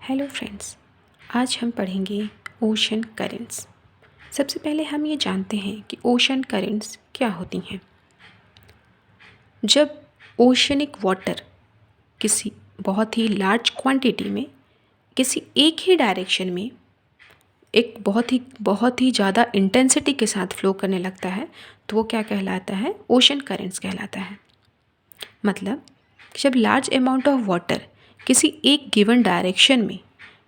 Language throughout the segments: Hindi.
हेलो फ्रेंड्स, आज हम पढ़ेंगे ओशन करेंट्स। सबसे पहले हम ये जानते हैं कि ओशन करेंट्स क्या होती हैं। जब ओशनिक वाटर किसी बहुत ही लार्ज क्वांटिटी में किसी एक ही डायरेक्शन में एक बहुत ही ज़्यादा इंटेंसिटी के साथ फ्लो करने लगता है तो वो क्या कहलाता है? ओशन करेंट्स कहलाता है। मतलब जब लार्ज अमाउंट ऑफ वाटर किसी एक गिवन डायरेक्शन में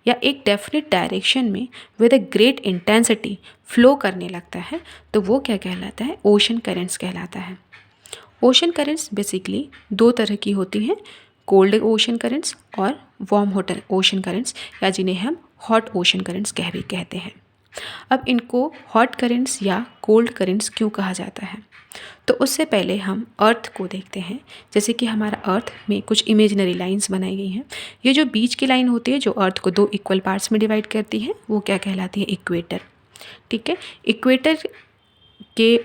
या एक डेफिनेट डायरेक्शन में with a great intensity flow करने लगता है तो वो क्या कहलाता है? ओशन करेंट्स कहलाता है। ओशन करेंट्स बेसिकली दो तरह की होती हैं, कोल्ड ओशन करेंट्स और वार्म ओशन करेंट्स, या जिन्हें हम हॉट ओशन करेंट्स कहते हैं। अब इनको हॉट करेंट्स या कोल्ड करेंट्स क्यों कहा जाता है? तो उससे पहले हम अर्थ को देखते हैं। जैसे कि हमारा अर्थ में कुछ इमेजिनरी लाइंस बनाई गई हैं। ये जो बीच की लाइन होती है जो अर्थ को दो इक्वल पार्ट्स में डिवाइड करती है वो क्या कहलाती है? इक्वेटर। ठीक है, इक्वेटर के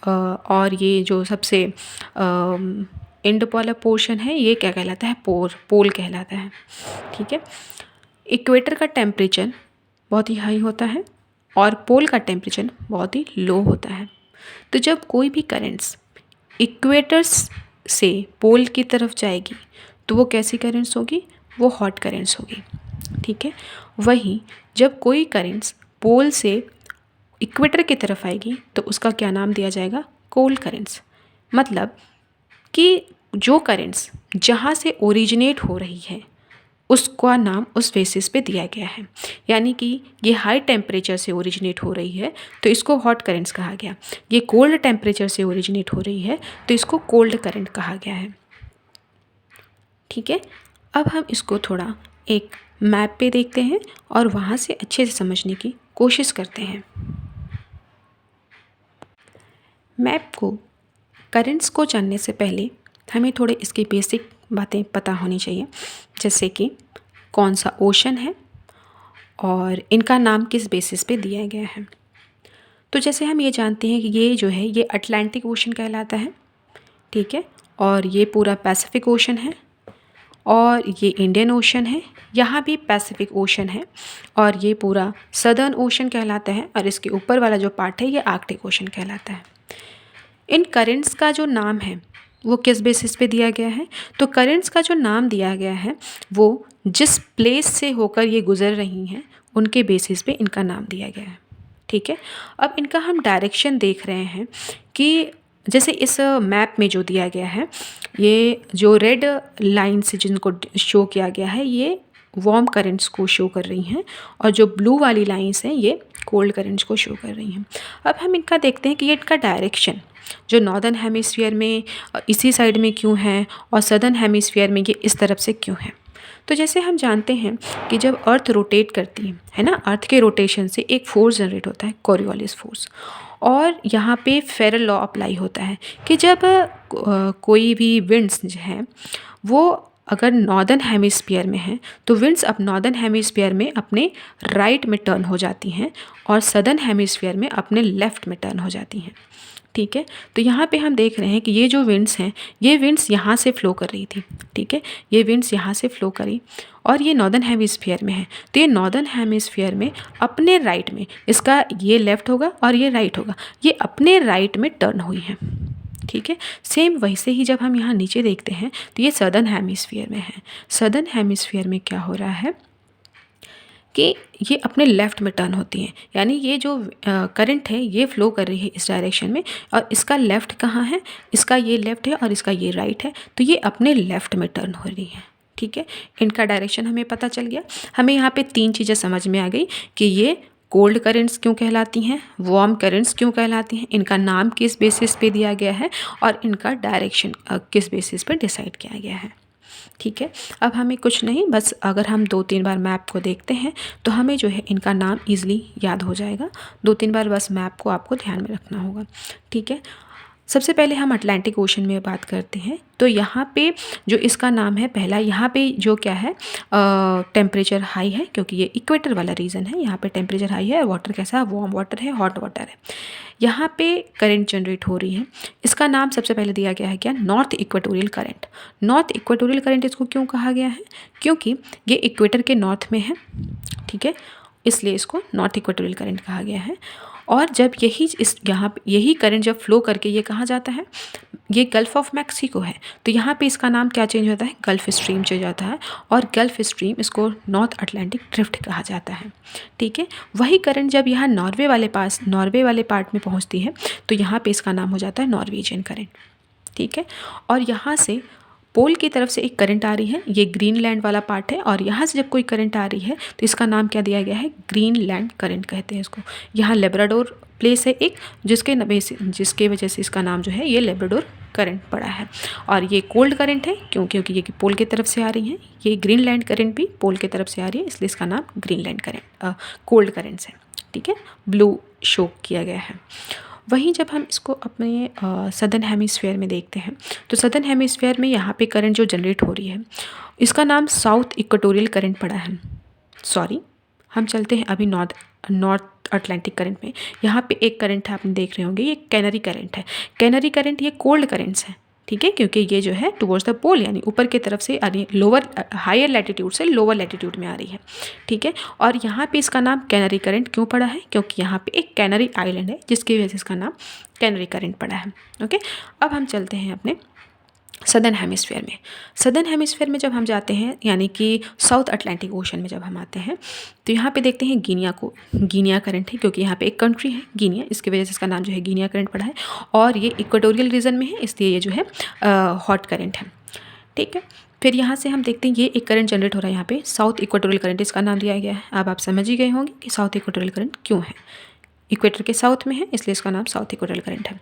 और ये जो सबसे एंड पोलर पोर्शन है ये क्या कहलाता है? पोल कहलाता है। ठीक है, इक्वेटर का टेम्परेचर बहुत ही हाई होता है और पोल का टेम्परेचर बहुत ही लो होता है। तो जब कोई भी करेंट्स इक्वेटर्स से पोल की तरफ जाएगी तो वो कैसी करेंट्स होगी? वो हॉट करेंट्स होगी। ठीक है, वहीं जब कोई करेंट्स पोल से इक्वेटर की तरफ आएगी तो उसका क्या नाम दिया जाएगा? Cold currents. मतलब कि जो करेंट्स जहाँ से ओरिजिनेट हो रही है उसका नाम उस बेसिस पे दिया गया है। यानी कि ये हाई टेम्परेचर से ओरिजिनेट हो रही है तो इसको हॉट करेंट्स कहा गया। ये कोल्ड टेम्परेचर से ओरिजिनेट हो रही है तो इसको कोल्ड करंट कहा गया है। ठीक है, अब हम इसको थोड़ा एक मैप पे देखते हैं और वहाँ से अच्छे से समझने की कोशिश करते हैं। मैप को करेंट्स को जानने से पहले हमें थोड़े इसकी बेसिक बातें पता होनी चाहिए, जैसे कि कौन सा ओशन है और इनका नाम किस बेसिस पे दिया गया है। तो जैसे हम ये जानते हैं कि ये जो है ये अटलांटिक ओशन कहलाता है। ठीक है, और ये पूरा पैसिफिक ओशन है और ये इंडियन ओशन है, यहाँ भी पैसिफिक ओशन है और ये पूरा सदर्न ओशन कहलाता है और इसके ऊपर वाला जो पार्ट है ये आर्कटिक ओशन कहलाता है। इन करेंट्स का जो नाम है वो किस बेसिस पे दिया गया है? तो करेंट्स का जो नाम दिया गया है वो जिस प्लेस से होकर ये गुजर रही हैं उनके बेसिस पे इनका नाम दिया गया है। ठीक है, अब इनका हम डायरेक्शन देख रहे हैं कि जैसे इस मैप में जो दिया गया है ये जो रेड लाइन से जिनको शो किया गया है ये वार्म करेंट्स को शो कर रही हैं और जो ब्लू वाली लाइंस हैं ये कोल्ड करेंट्स को शो कर रही हैं। अब हम इनका देखते हैं कि ये इनका डायरेक्शन जो नॉर्दर्न हेमिस्फीयर में इसी साइड में क्यों है और सदर्न हेमिस्फीयर में ये इस तरफ से क्यों है। तो जैसे हम जानते हैं कि जब अर्थ रोटेट करती है ना, अर्थ के रोटेशन से एक फोर्स जनरेट होता है, कोरियोलिस फोर्स, और यहाँ पे फेरल लॉ अप्लाई होता है कि जब कोई भी विंड्स जो हैं वो अगर नॉर्दर्न हेमिस्फीयर में है तो विंड्स अब नॉर्दर्न हेमिस्फीयर में अपने राइट में टर्न हो जाती हैं और सदर्न हेमिस्फीयर में अपने लेफ़्ट में टर्न हो जाती हैं। ठीक है, तो यहाँ पे हम देख रहे हैं कि ये जो विंड्स हैं ये विंड्स यहाँ से फ़्लो कर रही थी। ठीक है, ये विंड्स यहाँ से फ़्लो करी और ये नॉर्दर्न हेमिस्फीयर में है तो ये नॉर्दर्न हेमिस्फीयर में अपने राइट में, इसका ये लेफ़्ट होगा और ये राइट होगा, ये अपने राइट में टर्न हुई हैं। ठीक है, सेम वैसे ही जब हम यहाँ नीचे देखते हैं तो ये सदर्न हेमिस्फीयर में है। सदर्न हेमिस्फीयर में क्या हो रहा है कि ये अपने लेफ़्ट में टर्न होती हैं, यानी ये जो करंट है ये फ़्लो कर रही है इस डायरेक्शन में और इसका लेफ़्ट कहाँ है? इसका ये लेफ़्ट है और इसका ये राइट है तो ये अपने लेफ़्ट में टर्न हो रही है। ठीक है, इनका डायरेक्शन हमें पता चल गया। हमें यहाँ पे तीन चीज़ें समझ में आ गई कि ये कोल्ड करेंट्स क्यों कहलाती हैं, वार्म करेंट्स क्यों कहलाती हैं, इनका नाम किस बेसिस पे दिया गया है और इनका डायरेक्शन किस बेसिस पे डिसाइड किया गया है। ठीक है, अब हमें कुछ नहीं, बस अगर हम 2-3 बार मैप को देखते हैं तो हमें जो है इनका नाम ईजिली याद हो जाएगा। 2-3 बार बस मैप को आपको ध्यान में रखना होगा। ठीक है, सबसे पहले हम अटलांटिक ओशन में बात करते हैं। तो यहाँ पे जो इसका नाम है पहला, यहाँ पे जो क्या है टेम्परेचर हाई है, क्योंकि ये इक्वेटर वाला रीजन है। यहाँ पे टेम्परेचर हाई है, वाटर कैसा है, वार्म वाटर है, हॉट वाटर है। यहाँ पे करंट जनरेट हो रही है। इसका नाम सबसे पहले दिया गया है क्या, north equatorial current. North equatorial current इसको क्यों कहा गया है, क्योंकि ये इक्वेटर के नॉर्थ में है, ठीक है, इसलिए इसको नॉर्थ इक्वेटोरियल करंट कहा गया है। और जब यही करंट जब फ्लो करके ये कहाँ जाता है, ये गल्फ़ ऑफ मैक्सिको है, तो यहाँ पे इसका नाम क्या चेंज होता है, गल्फ़ स्ट्रीम चेंज जाता है। और गल्फ़ स्ट्रीम इसको नॉर्थ अटलांटिक ड्रिफ्ट कहा जाता है, ठीक है। वही करंट जब यहाँ नॉर्वे वाले पार्ट में पहुँचती है तो यहाँ पे इसका नाम हो जाता है नॉर्वेजियन करंट, ठीक है। और यहाँ से पोल की तरफ से एक करंट आ रही है, ये ग्रीनलैंड वाला पार्ट है, और यहाँ से जब कोई करंट आ रही है तो इसका नाम क्या दिया गया है, ग्रीनलैंड करंट कहते हैं इसको। यहाँ लेब्राडोर प्लेस है एक, जिसके वजह से इसका नाम जो है ये लेब्राडोर करंट पड़ा है। और ये कोल्ड करंट है क्योंकि ये पोल की तरफ से आ रही है। ये ग्रीनलैंड करंट भी पोल की तरफ से आ रही है, इसलिए इसका नाम ग्रीनलैंड करंट कोल्ड करंट्स है, ठीक है, ब्लू शो किया गया है। वहीं जब हम इसको अपने सदर्न हेमिस्फीयर में देखते हैं तो सदर्न हेमिस्फीयर में यहाँ पे करंट जो जनरेट हो रही है इसका नाम साउथ इक्वेटोरियल करंट पड़ा है। सॉरी, हम चलते हैं अभी नॉर्थ अटलांटिक करंट में। यहाँ पे एक करंट है, आपने देख रहे होंगे, ये कैनरी करंट है। कैनरी करंट ये कोल्ड करंट्स हैं, ठीक है, क्योंकि ये जो है टुवर्ड्स द पोल यानी ऊपर की तरफ से लोअर हायर लैटिट्यूड से लोअर लैटिट्यूड में आ रही है, ठीक है। और यहाँ पे इसका नाम कैनरी करंट क्यों पड़ा है, क्योंकि यहाँ पे एक कैनरी आइलैंड है जिसकी वजह से इसका नाम कैनरी करंट पड़ा है, ओके। अब हम चलते हैं अपने सदर्न हेमिस्फीयर में। सदर्न हेमिस्फीयर में जब हम जाते हैं यानी कि साउथ अटलांटिक ओशन में जब हम आते हैं तो यहाँ पे देखते हैं गिनिया करंट है, क्योंकि यहाँ पे एक कंट्री है गिनिया, इसकी वजह से इसका नाम जो है गिनिया करंट पड़ा है। और ये इक्वेटोरियल रीजन में है, इसलिए ये जो है हॉट करंट है, ठीक है। फिर यहाँ से हम देखते हैं ये एक करंट जनरेट हो रहा है यहाँ पे, साउथ इक्वेटोरियल करंट इसका नाम दिया गया है। अब आप समझ ही गए होंगे कि साउथ इक्वेटोरियल करंट क्यों है, इक्वेटर के साउथ में है इसलिए इसका नाम साउथ इक्वेटोरियल करंट है।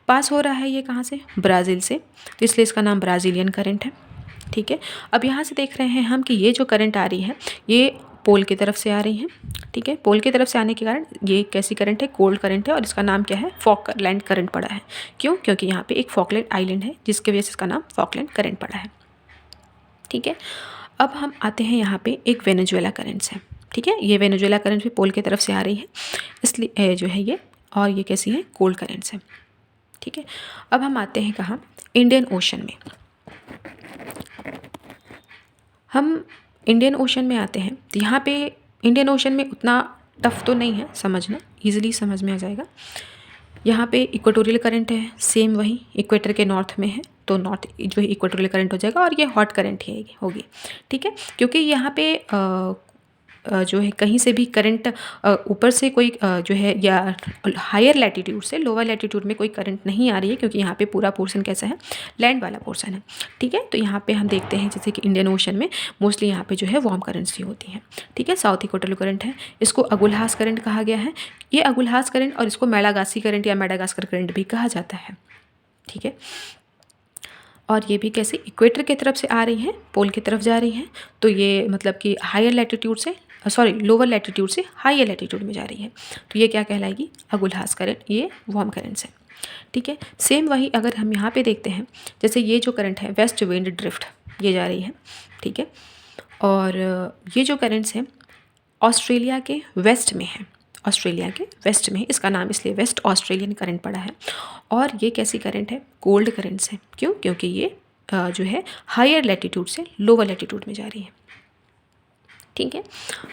पास हो रहा है ये कहाँ से, ब्राज़ील से, तो इसलिए इसका नाम ब्राज़ीलियन करंट है, ठीक है। अब यहाँ से देख रहे हैं हम कि ये जो करंट आ रही है ये पोल की तरफ से आ रही है, ठीक है। पोल की तरफ से आने के कारण ये कैसी करंट है, कोल्ड करंट है, और इसका नाम क्या है, फॉकलैंड करंट पड़ा है। क्यों, क्योंकि यहाँ पे एक फॉकलैंड आइलैंड है जिसकी वजह से इसका नाम फॉकलैंड करंट पड़ा है, ठीक है। अब हम आते हैं यहाँ पे एक वेनेजुएला करंट्स है, ठीक है। ये वेनेजुएला करंट भी पोल की तरफ से आ रही है, इसलिए जो है ये, और ये कैसी है, कोल्ड करंट्स है, ठीक है। अब हम आते हैं कहाँ, इंडियन ओशन में। हम इंडियन ओशन में आते हैं तो यहाँ पे इंडियन ओशन में उतना टफ तो नहीं है समझना, ईजिली समझ में आ जाएगा। यहाँ पे इक्वेटोरियल करंट है, सेम वही इक्वेटर के नॉर्थ में है, तो नॉर्थ जो है इक्वेटोरियल करंट हो जाएगा, और ये हॉट करंट ही होगी, ठीक है। क्योंकि यहाँ पे जो है कहीं से भी करंट ऊपर से कोई जो है या हायर लैटिट्यूड से लोअर लैटिट्यूड में कोई करंट नहीं आ रही है, क्योंकि यहाँ पे पूरा पोर्शन कैसा है, लैंड वाला पोर्शन है, ठीक है। तो यहाँ पे हम देखते हैं जैसे कि इंडियन ओशन में मोस्टली यहाँ पे जो है वार्म करंट्स ही होती हैं, ठीक है। साउथ इक्वेटोरियल करंट है, इसको अगुल्हास करंट कहा गया है। ये अगुल्हास करंट और इसको मेडागासी करंट या मेडागास्कर करंट भी कहा जाता है, ठीक है। और ये भी कैसे, इक्वेटर की तरफ से आ रही हैं, पोल की तरफ जा रही हैं, तो ये मतलब कि हायर लैटिट्यूड से लोअर लैटिट्यूड से हायर लैटिट्यूड में जा रही है, तो ये क्या कहलाएगी, अगुल्हास करंट, ये वार्म करंट्स है, ठीक है। सेम वही अगर हम यहाँ पे देखते हैं, जैसे ये जो करंट है वेस्ट विंड ड्रिफ्ट, ये जा रही है, ठीक है। और ये जो करंट्स हैं ऑस्ट्रेलिया के वेस्ट में है, ऑस्ट्रेलिया के वेस्ट में, इसका नाम इसलिए वेस्ट ऑस्ट्रेलियन करंट पड़ा है। और ये कैसी करंट है, कोल्ड करंट्स है। क्यों, क्योंकि ये जो है हायर लैटिट्यूड से लोअर लैटिट्यूड में जा रही है, ठीक है।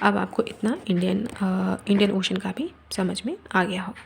अब आपको इतना इंडियन ओशन का भी समझ में आ गया होगा।